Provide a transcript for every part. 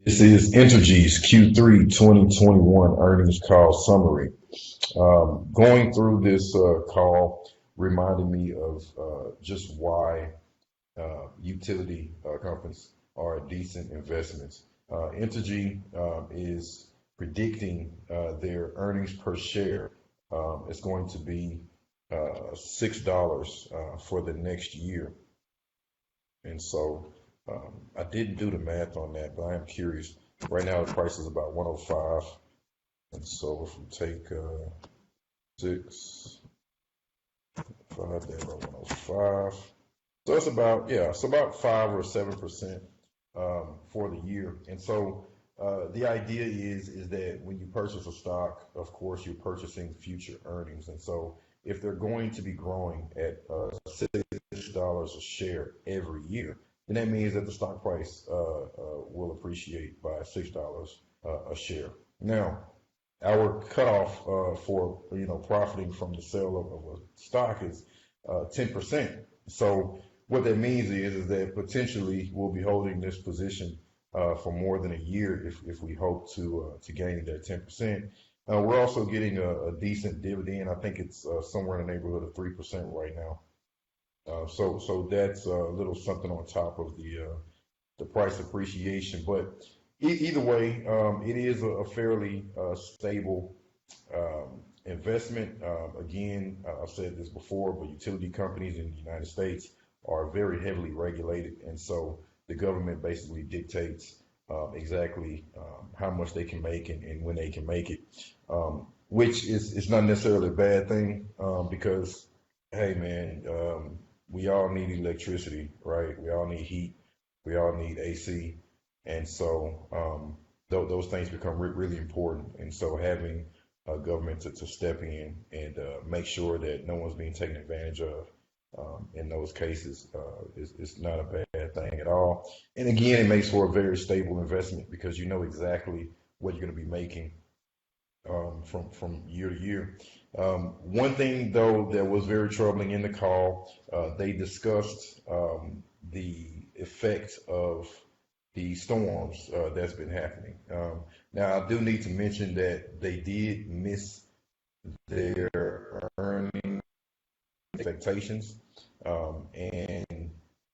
This is Entergy's Q3 2021 earnings call summary. Going through this call reminded me of just why utility companies are decent investments. Entergy is predicting their earnings per share is going to be $6 for the next year. And so I didn't do the math on that, but I am curious. Right now, the price is about 105. And so if we take 6, 5 there about 105. So it's about 5 or 7% for the year. And so the idea is that when you purchase a stock, of course, you're purchasing future earnings. And so if they're going to be growing at $6 a share every year, then that means that the stock price will appreciate by $6 a share. Now, our cutoff for profiting from the sale of a stock is 10%. So what that means is that potentially we'll be holding this position for more than a year if we hope to gain that 10%. We're also getting a decent dividend. I think it's somewhere in the neighborhood of 3% right now. So that's a little something on top of the price appreciation. But either way, it is a fairly stable investment. Again, I've said this before, but utility companies in the United States are very heavily regulated, and so the government basically dictates exactly how much they can make and when they can make it, which is not necessarily a bad thing because, hey man, we all need electricity, right? We all need heat. We all need AC. And so those things become really important. And so having a government to step in and make sure that no one's being taken advantage of in those cases is not a bad thing at all. And again, it makes for a very stable investment because you know exactly what you're going to be making from year to year. One thing, though, that was very troubling in the call, they discussed the effect of the storms that's been happening. Now, I do need to mention that they did miss their earnings expectations, and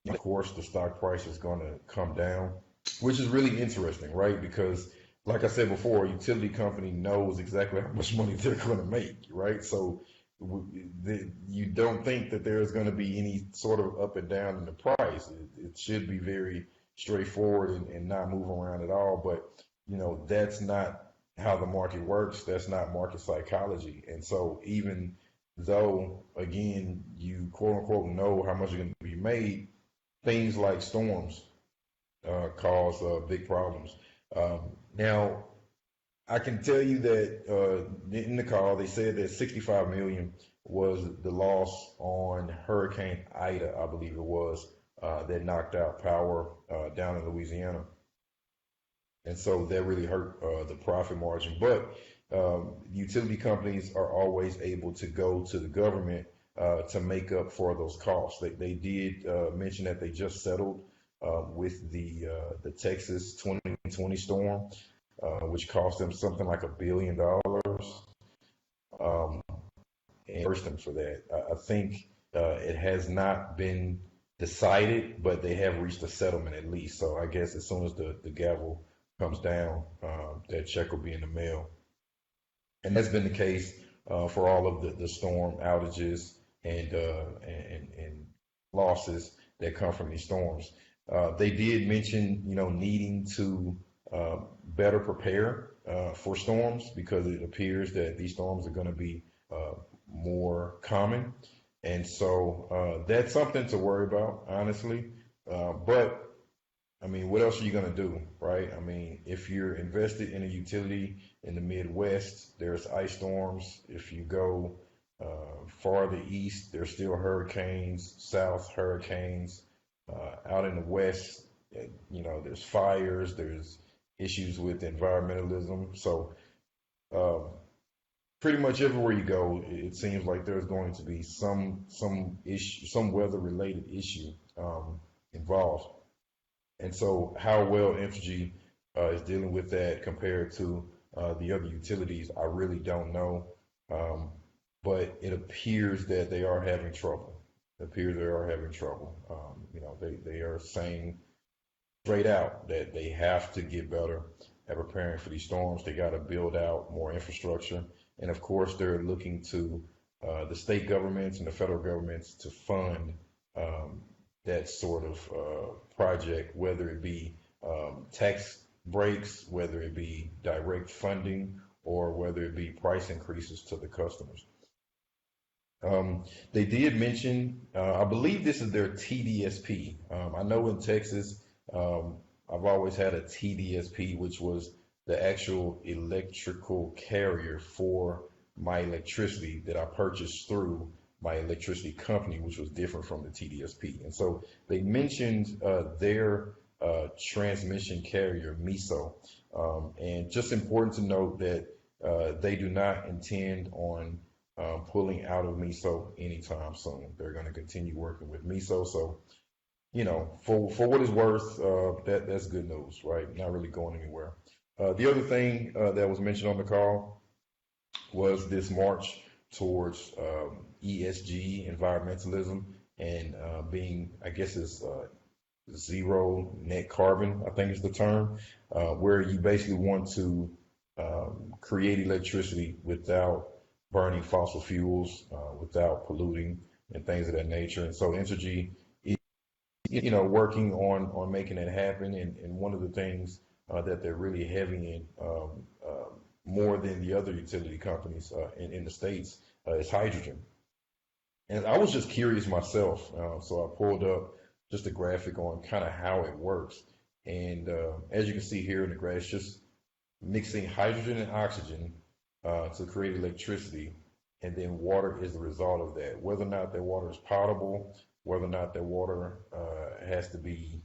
of course, the stock price is going to come down, which is really interesting, right? Because like I said before, a utility company knows exactly how much money they're going to make, right? So you don't think that there's going to be any sort of up and down in the price. It should be very straightforward and not move around at all. But, that's not how the market works. That's not market psychology. And so even though, again, you quote unquote know how much is going to be made, things like storms cause big problems. Now, I can tell you that in the call, they said that 65 million was the loss on Hurricane Ida, I believe it was, that knocked out power down in Louisiana. And so that really hurt the profit margin. But utility companies are always able to go to the government to make up for those costs. They did mention that they just settled with the Texas 2020 storm, which cost them something like $1 billion, and reimbursed them for that. I think it has not been decided, but they have reached a settlement at least. So I guess as soon as the gavel comes down, that check will be in the mail. And that's been the case for all of the storm outages and losses that come from these storms. They did mention, needing to better prepare for storms because it appears that these storms are going to be more common. And so that's something to worry about, honestly. But I mean, what else are you going to do, right? I mean, if you're invested in a utility in the Midwest, there's ice storms. If you go farther east, there's still hurricanes, south hurricanes. Out in the West, there's fires, there's issues with environmentalism. So pretty much everywhere you go, it seems like there's going to be some issue, some weather-related issue involved. And so how well Entergy is dealing with that compared to the other utilities, I really don't know. Um, but it appears that they are having trouble. It appears they are having trouble. They are saying straight out that they have to get better at preparing for these storms. They got to build out more infrastructure. And of course, they're looking to the state governments and the federal governments to fund um, that sort of project, whether it be tax breaks, whether it be direct funding, or whether it be price increases to the customers. They did mention, I believe this is their TDSP. I know in Texas, I've always had a TDSP, which was the actual electrical carrier for my electricity that I purchased through my electricity company, which was different from the TDSP. And so they mentioned their transmission carrier, MISO. And just important to note that they do not intend on pulling out of MISO anytime soon. They're going to continue working with MISO. So, for what it's worth, that's good news, right? Not really going anywhere. The other thing that was mentioned on the call was this march towards ESG, environmentalism, and being, I guess, it's zero net carbon, I think is the term, where you basically want to create electricity without burning fossil fuels, without polluting and things of that nature. And so Entergy is, working on making that happen. And one of the things that they're really heavy in, more than the other utility companies in the States, is hydrogen. And I was just curious myself, so I pulled up just a graphic on kind of how it works. And as you can see here in the graph, just mixing hydrogen and oxygen to create electricity, and then water is the result of that. Whether or not that water is potable, whether or not that water has to be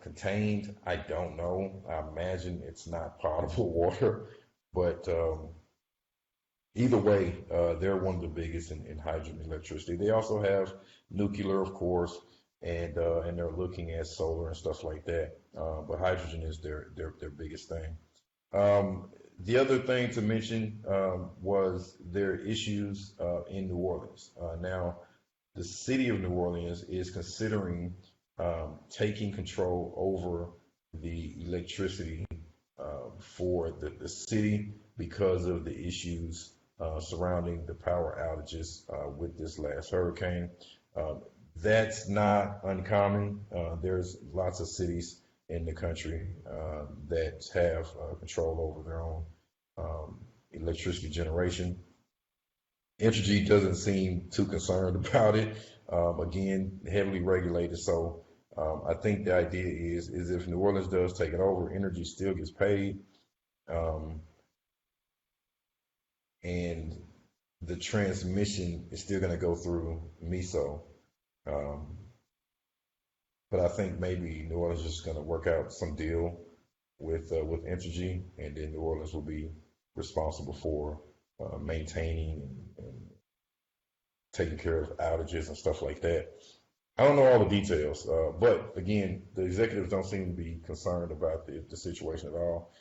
contained, I don't know. I imagine it's not potable water, but either way, they're one of the biggest in hydrogen electricity. They also have nuclear, of course, and they're looking at solar and stuff like that. But hydrogen is their biggest thing. The other thing to mention was their issues in New Orleans. Now, the city of New Orleans is considering taking control over the electricity for the city because of the issues surrounding the power outages with this last hurricane. That's not uncommon. There's lots of cities in the country that have control over their own electricity generation. Entergy doesn't seem too concerned about it. Again, heavily regulated. So I think the idea is if New Orleans does take it over, Entergy still gets paid, and the transmission is still going to go through MISO. But I think maybe New Orleans is just going to work out some deal with Entergy, and then New Orleans will be responsible for maintaining and taking care of outages and stuff like that. I don't know all the details, but again, the executives don't seem to be concerned about the situation at all.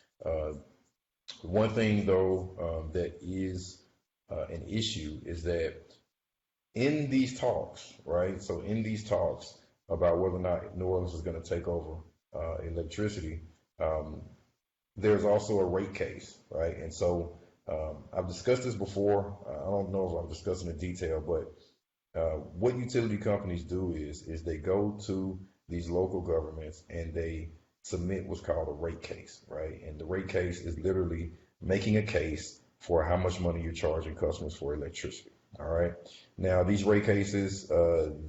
One thing, though, that is an issue is that in these talks, right? So in these talks about whether or not New Orleans is going to take over electricity, there's also a rate case, right? And so I've discussed this before. I don't know if I'm discussing in detail, but what utility companies do is they go to these local governments and they submit what's called a rate case, right? And the rate case is literally making a case for how much money you're charging customers for electricity. All right. Now, these rate cases,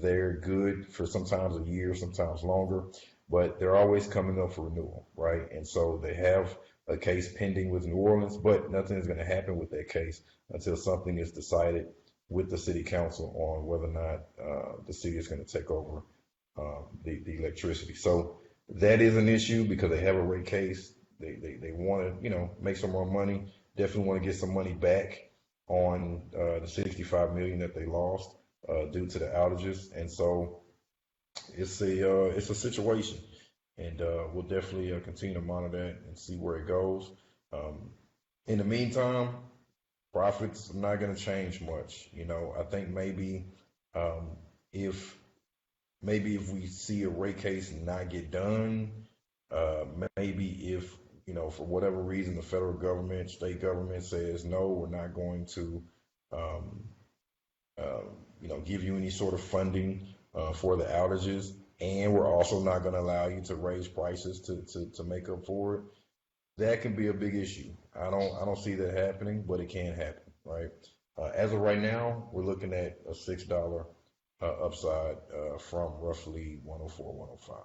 they're good for sometimes a year, sometimes longer, but they're always coming up for renewal, right? And so they have a case pending with New Orleans, but nothing is going to happen with that case until something is decided with the city council on whether or not the city is going to take over the electricity. So that is an issue because they have a rate case. They want to, make some more money. Definitely want to get some money back on the 65 million that they lost due to the outages. And so it's a situation. and we'll definitely continue to monitor that and see where it goes. Um, in the meantime, profits are not going to change much. I think um, if maybe if we see a rate case not get done, uh, maybe if for whatever reason the federal government, state government says no, we're not going to um, uh, give you any sort of funding for the outages, and we're also not going to allow you to raise prices to make up for it. That can be a big issue. I don't see that happening, but it can happen, right? As of right now, we're looking at a $6 upside from roughly 104, 105.